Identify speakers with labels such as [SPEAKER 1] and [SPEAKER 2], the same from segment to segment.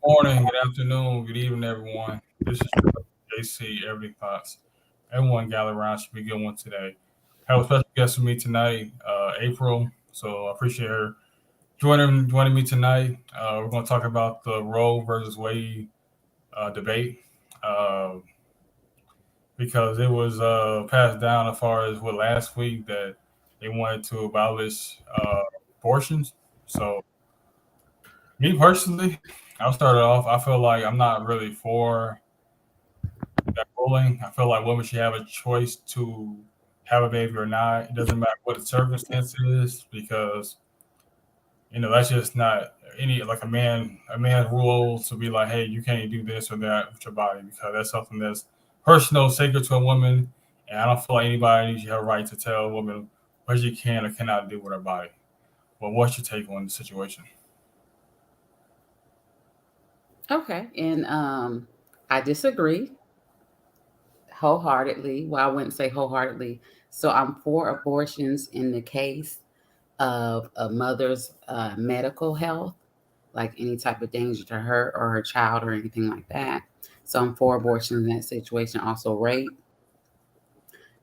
[SPEAKER 1] Morning, good afternoon, good evening, everyone. This is JC, Everyday Thoughts. Everyone gather around should be a good one today. Have a special guest with me tonight, April. So I appreciate her joining me tonight. We're going to talk about the Roe versus Wade debate uh, because it was passed down as far as what last week that they wanted to abolish abortions. So me personally, I'll start it off. I feel like I'm not really for that ruling. I feel like women should have a choice to have a baby or not. It doesn't matter what the circumstance is because that's just not any like a man's rule to be like, hey, you can't do this or that with your body because that's something that's personal, sacred to a woman, and I don't feel like anybody should have a right to tell a woman what she can or cannot do with her body. But what's your take on the situation?
[SPEAKER 2] Okay, and I disagree wholeheartedly. Well, I wouldn't say wholeheartedly. So I'm for abortions in the case of a mother's medical health, like any type of danger to her or her child or anything like that. So I'm for abortion in that situation. Also, rape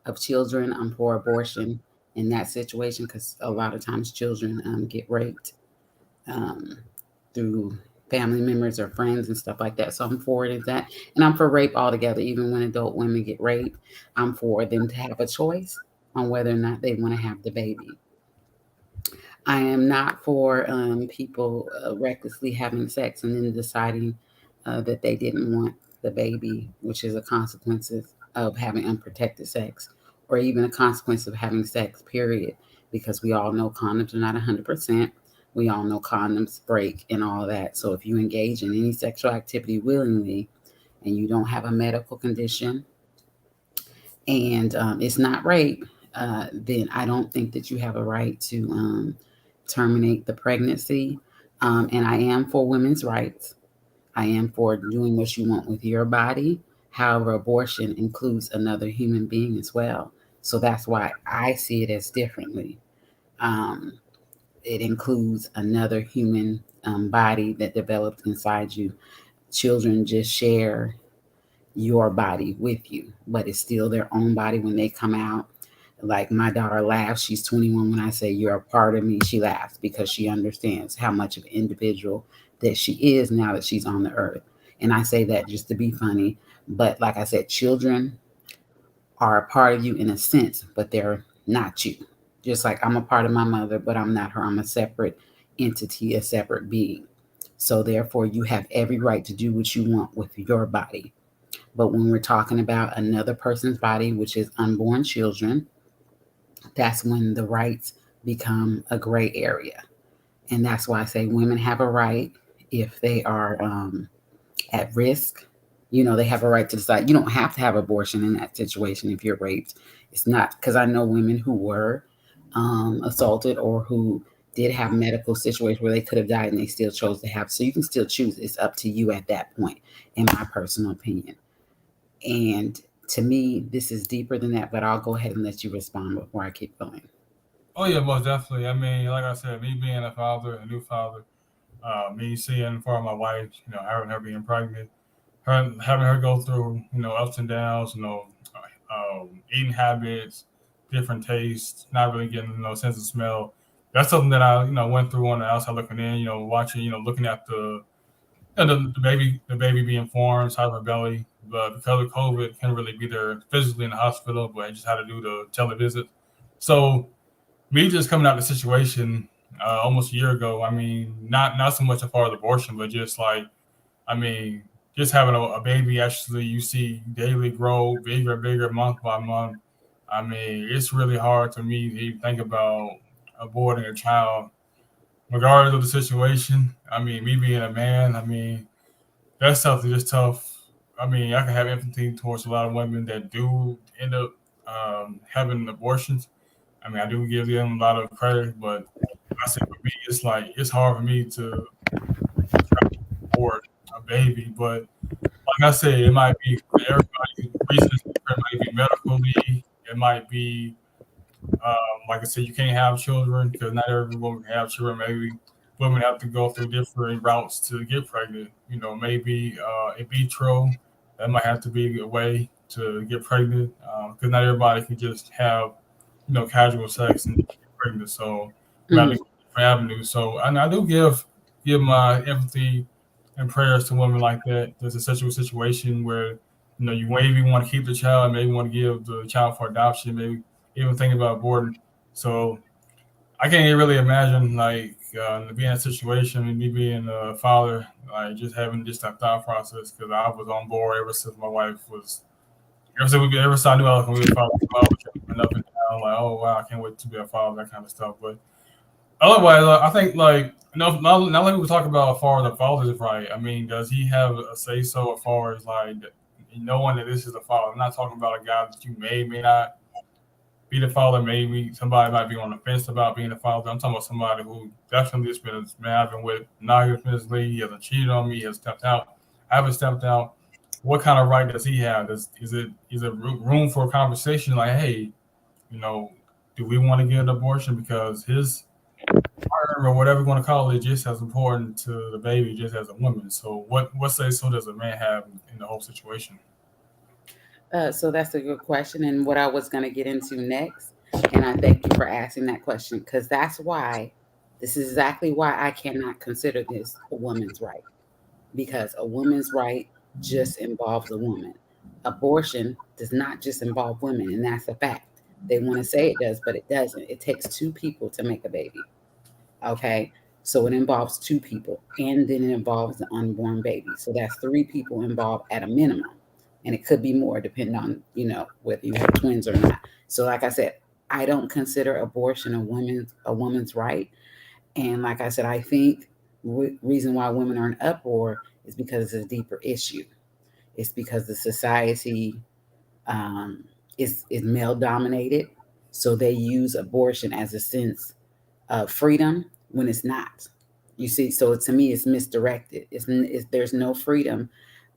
[SPEAKER 2] of children. I'm for abortion in that situation because a lot of times children get raped um, through family members or friends and stuff like that. So I'm for it in that. And I'm for rape altogether. Even when adult women get raped, I'm for them to have a choice on whether or not they want to have the baby. I am not for people recklessly having sex and then deciding that they didn't want the baby, which is a consequence of having unprotected sex, or even a consequence of having sex, period. Because we all know condoms are not 100%. We all know condoms break and all that. So if you engage in any sexual activity willingly and you don't have a medical condition and it's not rape, then I don't think that you have a right to terminate the pregnancy. And I am for women's rights. I am for doing what you want with your body. However, abortion includes another human being as well. So that's why I see it as differently. Um, it includes another human body that develops inside you. Children just share your body with you, but it's still their own body when they come out. Like my daughter laughs, she's 21. When I say you're a part of me, she laughs because she understands how much of an individual that she is now that she's on the earth. And I say that just to be funny. But like I said, children are a part of you in a sense, but they're not you. Just like I'm a part of my mother, but I'm not her. I'm a separate entity, a separate being. So therefore, you have every right to do what you want with your body. But when we're talking about another person's body, which is unborn children, that's when the rights become a gray area. And that's why I say women have a right if they are at risk. They have a right to decide. You don't have to have abortion in that situation if you're raped. It's not because I know women who were assaulted or who did have medical situations where they could have died and they still chose to have. So you can still choose. It's up to you at that point, in my personal opinion. And to me, this is deeper than that, but I'll go ahead and let you respond before I keep going.
[SPEAKER 1] Oh yeah, most definitely. I mean, like I said, me being a father, a new father, me seeing for my wife, having her being pregnant, her having her go through, ups and downs, eating habits, different tastes, not really getting, sense of smell. That's something that I, went through on the outside looking in, watching, looking at the baby being formed inside of her belly. But because of COVID, couldn't really be there physically in the hospital, but I just had to do the televisit. So me just coming out of the situation almost a year ago. I mean, not so much a part of abortion, but just like, I mean, just having a baby. Actually, you see daily grow bigger and bigger month by month. I mean, it's really hard to me to even think about aborting a child, regardless of the situation. I mean, me being a man, I mean, that's something just tough. I mean, I can have empathy towards a lot of women that do end up having abortions. I mean, I do give them a lot of credit, but I say for me, it's like it's hard for me to try to abort a baby. But like I said, it might be for everybody. Reasons different. It might be medically. It might be like I said, you can't have children because not everyone can have children. Maybe women have to go through different routes to get pregnant. You know, maybe in vitro, that might have to be a way to get pregnant because not everybody can just have, casual sex and get pregnant. So we have to
[SPEAKER 2] Mhm.
[SPEAKER 1] go different avenues. So and I do give my empathy and prayers to women like that. There's a sexual situation where you maybe want to keep the child, maybe want to give the child for adoption, maybe even thinking about aborting. So I can't really imagine like being in a situation, me being a father, like just having just that thought process because I was on board ever since my wife was. Ever since I knew I was going to be a father, I was jumping up and down like, oh wow, I can't wait to be a father, that kind of stuff. But otherwise, I think like now let me talk about as far as the father's right. I mean, does he have a say so as far as like knowing that this is a father? I'm not talking about a guy that you may not be the father. Maybe somebody might be on the fence about being a father. I'm talking about somebody who definitely has been having with non-consensually. He hasn't cheated on me. He has stepped out. I haven't stepped out. What kind of right does he have? Is it room for a conversation? Like, hey, you know, do we want to get an abortion because his partner or whatever you want to call it just as important to the baby just as a woman? So what say so does a man have in the whole situation?
[SPEAKER 2] So that's a good question, and what I was going to get into next. And I thank you for asking that question because that's why this is exactly why I cannot consider this a woman's right, because a woman's right just involves a woman. Abortion does not just involve women, and that's a fact. They want to say it does, but it doesn't. It takes two people to make a baby. Okay. So it involves two people and then it involves the unborn baby. So that's three people involved at a minimum. And it could be more depending on, whether you have twins or not. So like I said, I don't consider abortion a woman's right. And like I said, I think reason why women are in uproar is because it's a deeper issue. It's because the society um, is male dominated. So they use abortion as a sense freedom when it's not. You see, so to me, it's misdirected. There's no freedom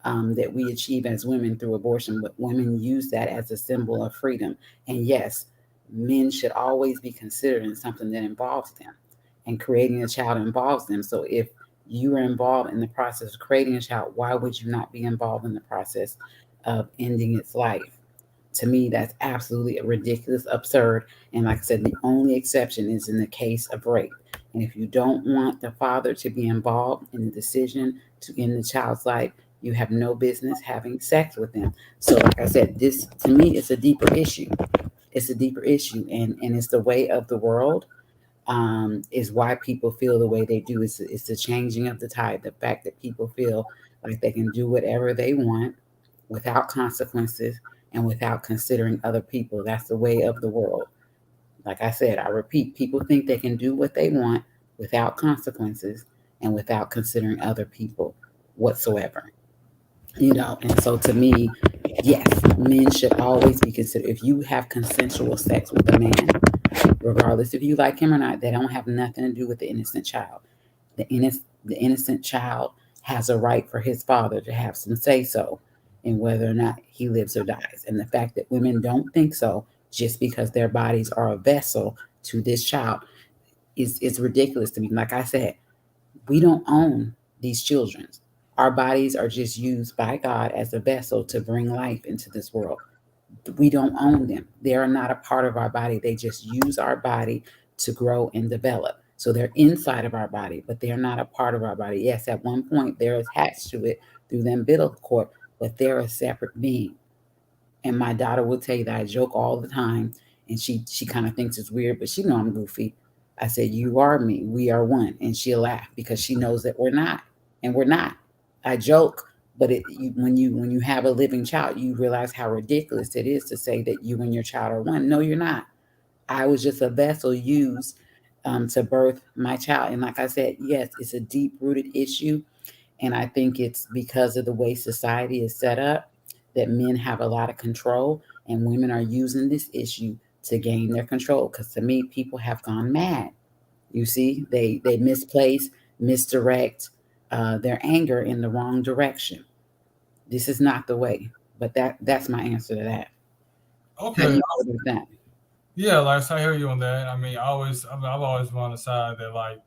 [SPEAKER 2] that we achieve as women through abortion, but women use that as a symbol of freedom. And yes, men should always be considered in something that involves them, and creating a child involves them. So if you are involved in the process of creating a child, why would you not be involved in the process of ending its life? To me, that's absolutely ridiculous, absurd. And like I said, the only exception is in the case of rape. And if you don't want the father to be involved in the decision to end the child's life, you have no business having sex with them. So, like I said, this to me is a deeper issue. It's a deeper issue, and it's the way of the world. Is why people feel the way they do. It's the changing of the tide. The fact that people feel like they can do whatever they want without consequences and without considering other people. That's the way of the world. Like I said, I repeat, people think they can do what they want without consequences and without considering other people whatsoever. And so to me, yes, men should always be considered. If you have consensual sex with a man, regardless if you like him or not, they don't have nothing to do with the innocent child. The innocent child has a right for his father to have some say so in whether or not he lives or dies. And the fact that women don't think so just because their bodies are a vessel to this child is ridiculous to me. Like I said, we don't own these children. Our bodies are just used by God as a vessel to bring life into this world. We don't own them. They are not a part of our body. They just use our body to grow and develop. So they're inside of our body, but they are not a part of our body. Yes, at one point they're attached to it through the umbilical cord, but they're a separate being. And my daughter will tell you that I joke all the time, and she kind of thinks it's weird, but she know I'm goofy. I said, "You are me. We are one," and she'll laugh because she knows that we're not, and we're not. I joke, but when you have a living child, you realize how ridiculous it is to say that you and your child are one. No, you're not. I was just a vessel used to birth my child, and like I said, yes, it's a deep rooted issue, and I think it's because of the way society is set up that men have a lot of control and women are using this issue to gain their control. Because to me, people have gone mad. You see, they misplace, misdirect their anger in the wrong direction. This is not the way. But that's my answer to that. How do
[SPEAKER 1] Okay,
[SPEAKER 2] you feel with that?
[SPEAKER 1] yeah, like I hear you on that. I mean, I've always been on the side that like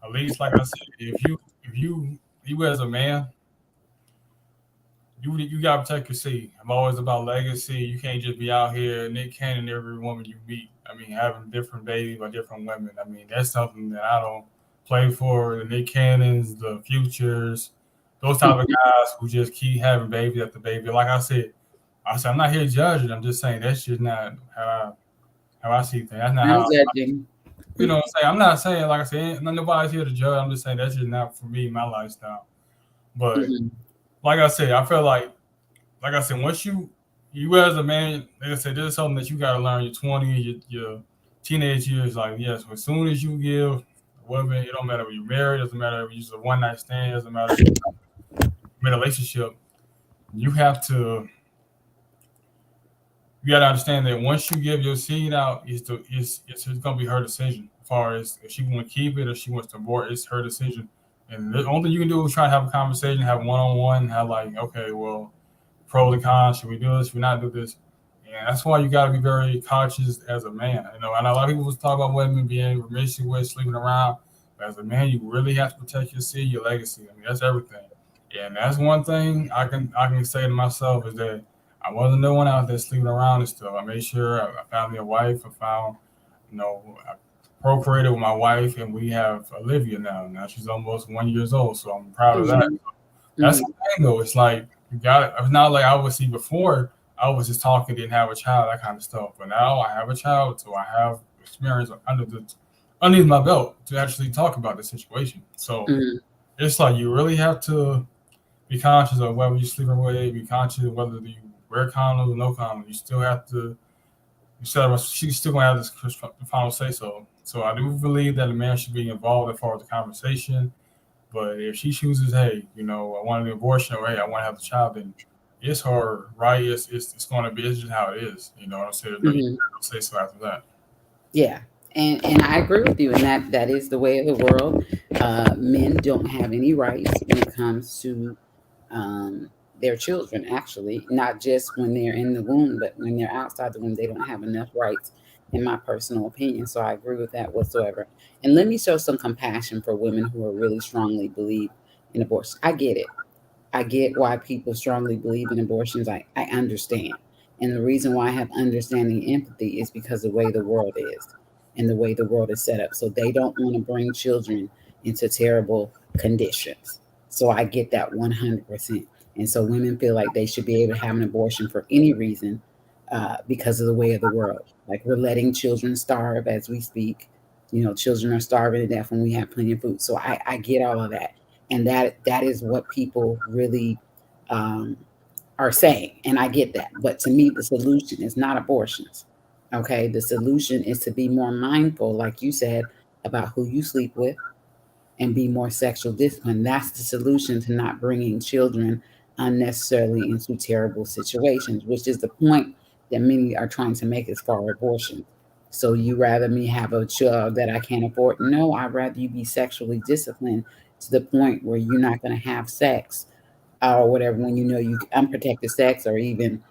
[SPEAKER 1] At least, like I said, if you as a man, you gotta protect your seed. I'm always about legacy. You can't just be out here Nick Cannon every woman you meet. I mean, having different babies by different women. I mean, that's something that I don't play for. The Nick Cannons, the Futures, those type of guys who just keep having baby after baby. Like I said, I'm not here judging. I'm just saying that's just not how I see things. That's not
[SPEAKER 2] I'm
[SPEAKER 1] how
[SPEAKER 2] judging.
[SPEAKER 1] you know what I'm saying. I'm not saying like I said, nobody's here to judge. I'm just saying that's just not for me, my lifestyle. But
[SPEAKER 2] Mhm.
[SPEAKER 1] like I said, I feel like I said, once you as a man, like I said, this is something that you got to learn. Your 20, your teenage years. Like yes, as soon as you give a woman, it don't matter if you're married, doesn't matter if you're just a one night stand, doesn't matter if you're in a relationship. You have to you got to understand that once you give your seed out, it's going to be her decision. As far as if she want to keep it or she wants to abort, it's her decision. And the only thing you can do is try to have a conversation, have one on one, have like, okay, well, pros and cons. Should we do this? Should we not do this? And that's why you got to be very cautious as a man. You know, I know a lot of people talk about women being promiscuous, sleeping around. But as a man, you really have to protect your seed, your legacy. I mean, that's everything. And that's one thing I can say to myself is that I wasn't the one out there sleeping around and stuff. I made sure I found me a wife. I found, I procreated with my wife, and we have Olivia now. Now she's almost 1 years old, so I'm proud of that.
[SPEAKER 2] Mhm.
[SPEAKER 1] That's the
[SPEAKER 2] Mhm.
[SPEAKER 1] thing, though. It's like you got it. It's not like I was see before. I was just talking, didn't have a child, that kind of stuff. But now I have a child, so I have experience underneath my belt to actually talk about the situation. So
[SPEAKER 2] Mhm.
[SPEAKER 1] it's like you really have to be conscious of whether you're sleeping with, be conscious of whether you wear condoms or no condoms. You still have to. You said she's still gonna have this final say so. So I do believe that a man should be involved as far as the conversation, but if she chooses, hey, I want an abortion or hey, I want to have a child, then it's her right. It's going to be. It's just how it is. You know what I'm saying? No, you
[SPEAKER 2] Mhm.
[SPEAKER 1] don't say so after that.
[SPEAKER 2] Yeah, and I agree with you, and that is the way of the world. Men don't have any rights when it comes to um, their children. Actually, not just when they're in the womb, but when they're outside the womb, they don't have enough rights, in my personal opinion. So I agree with that whatsoever. And let me show some compassion for women who are really strongly believe in abortion. I get it. I get why people strongly believe in abortions. I understand. And the reason why I have understanding and empathy is because the way the world is and the way the world is set up. So they don't want to bring children into terrible conditions. So I get that 100%. And so women feel like they should be able to have an abortion for any reason because of the way of the world. Like we're letting children starve as we speak. Children are starving to death when we have plenty of food. So I get all of that, and that is what people really um, are saying, and I get that. But to me, the solution is not abortions. Okay, the solution is to be more mindful, like you said, about who you sleep with, and be more sexual discipline. That's the solution to not bringing children unnecessarily into terrible situations, which is the point that many are trying to make as far as abortion. So you rather me have a child that I can't afford? No, I'd rather you be sexually disciplined to the point where you're not going to have sex or whatever when you know you unprotected sex or even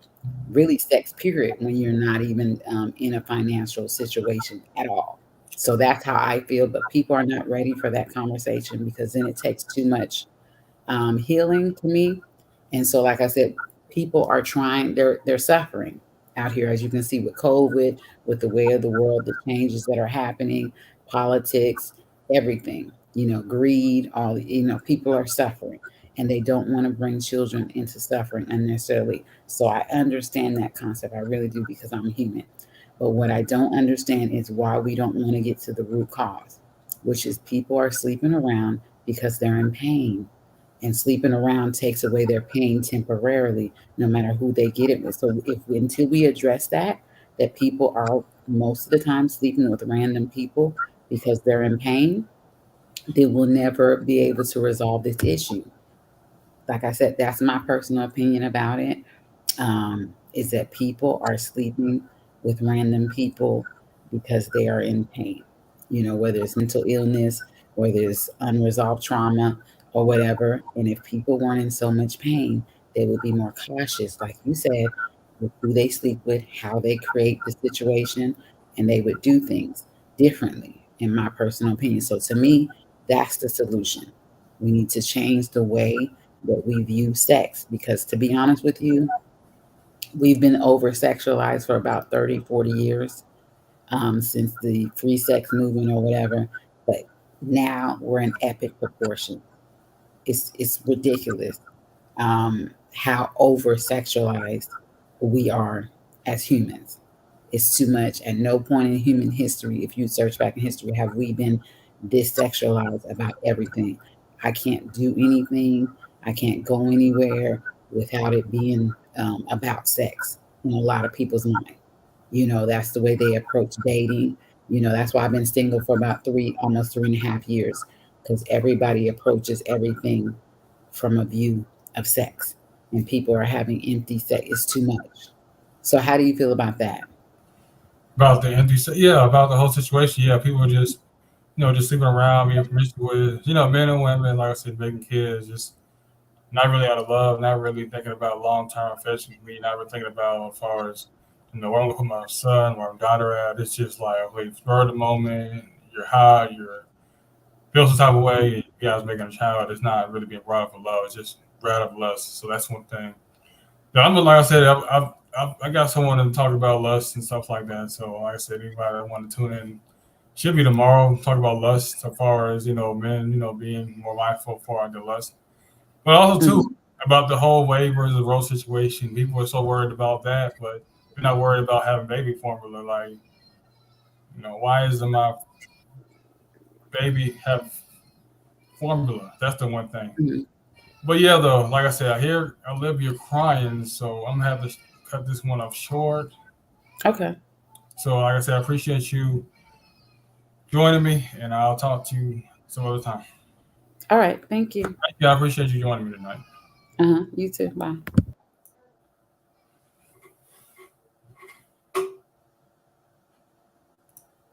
[SPEAKER 2] really sex period when you're not even in a financial situation at all. So that's how I feel, but people are not ready for that conversation because then it takes too much healing to me. And so, like I said, people are trying; they're suffering out here, as you can see with COVID, with the way of the world, the changes that are happening, politics, everything. Greed. All people are suffering, and they don't want to bring children into suffering unnecessarily. So I understand that concept. I really do because I'm human. But what I don't understand is why we don't want to get to the root cause, which is people are sleeping around because they're in pain, and sleeping around takes away their pain temporarily, no matter who they get it with. So if until we address that people are most of the time sleeping with random people because they're in pain, they will never be able to resolve this issue. Like I said, that's my personal opinion about it. Is that people are sleeping with random people because they are in pain. Whether it's mental illness, whether it's unresolved trauma, or whatever. And if people weren't in so much pain, they would be more cautious, like you said, with who they sleep with, how they create the situation, and they would do things differently, in my personal opinion. So to me, That's the solution. We need to change the way that we view sex because, to be honest with you, we've been over sexualized for about 30, 40 years since the free sex movement or whatever. But now we're in epic proportion. It's ridiculous how over sexualized we are as humans. It's too much. At no point in human history, if you search back in history, have we been this sexualized about everything. I can't do anything. I can't go anywhere without it being about sex in a lot of people's mind. That's the way they approach dating. That's why I've been single for about almost 3.5 years, because everybody approaches everything from a view of sex, and people are having empty sex. It's too much. So, how do you feel about that?
[SPEAKER 1] About the empty, yeah, about the whole situation. Yeah, people are just just sleeping around, being promiscuous. Men and women, like I said, making kids, just not really out of love, not really thinking about long term affection for me, not really thinking about as far as where I'm gonna put my son, where I'm daughter at. It's just like okay, spur of the moment. You're hot, you're feel some type of way. And you guys making a child. It's not really being brought up for love. It's just brought up lust. So that's one thing. But like I said, I got someone to talk about lust and stuff like that. So like I said, anybody that want to tune in should be tomorrow. Talk about lust as far as men being more mindful for the lust, but also too
[SPEAKER 2] Mhm.
[SPEAKER 1] about the whole Wade versus Roe situation. People are so worried about that, but they're not worried about having baby formula. Like why isn't my baby have formula? That's the one thing.
[SPEAKER 2] Mhm.
[SPEAKER 1] But yeah, though, like I said, I hear Olivia crying, so I'm gonna have to cut this one off short.
[SPEAKER 2] Okay.
[SPEAKER 1] So like I said, I appreciate you joining me, and I'll talk to you some other time.
[SPEAKER 2] All right. Thank you.
[SPEAKER 1] Yeah, I appreciate you joining me tonight.
[SPEAKER 2] You too. Bye.